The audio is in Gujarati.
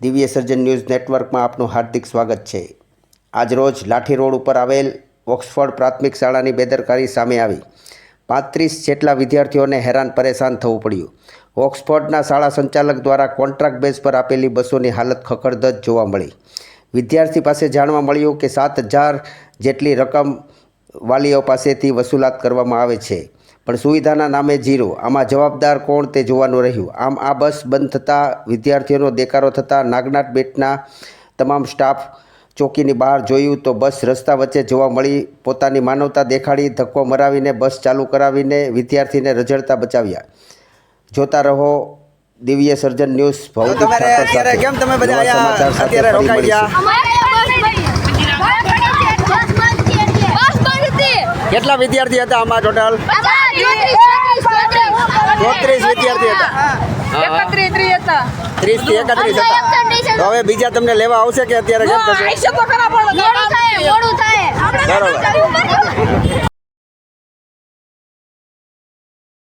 દિવ્ય સર્જન ન્યૂઝ નેટવર્કમાં આપનું હાર્દિક સ્વાગત છે। આજરોજ લાઠી રોડ ઉપર આવેલ ઓક્સફર્ડ પ્રાથમિક શાળાની બેદરકારી સામે આવી 35 જેટલા વિદ્યાર્થીઓને હેરાન પરેશાન થવું પડ્યું। ઓક્સફર્ડના શાળા સંચાલક દ્વારા કોન્ટ્રાક્ટ બેઝ પર આપેલી બસોની હાલત ખખડધજ જોવા મળી। વિદ્યાર્થી પાસે જાણવા મળ્યું કે 7,000 જેટલી રકમ વાલીઓ પાસેથી વસૂલાત કરવામાં આવે છે, પણ સુવિધાના નામે ઝીરો। આમાં જવાબદાર કોણ તે જોવાનું રહ્યું। આમ આ બસ બંધ થતાં વિદ્યાર્થીઓનો દેકારો થતાં નાગનાથ બેટના તમામ સ્ટાફ ચોકીની બહાર જોયું તો બસ રસ્તા વચ્ચે જોવા મળી। પોતાની માનવતા દેખાડી ધક્કો મરાવીને બસ ચાલુ કરાવીને વિદ્યાર્થીને રઝળતા બચાવ્યા। જોતા રહો દિવ્ય સર્જન ન્યૂઝ। ભૌતિક ઠાકોર સાથે કેમ તમે બધા નવા સમાચાર આયા સાથે અત્યારે ફરી રોકાઈ મળીશું। કેટલા વિદ્યાર્થી હતા આમાં ટોટલ? 34 વિદ્યાર્થી હતા। 30 થી 31 હતા। તો હવે બીજા તમને લેવા આવશે કે અત્યારે કેમ થશે?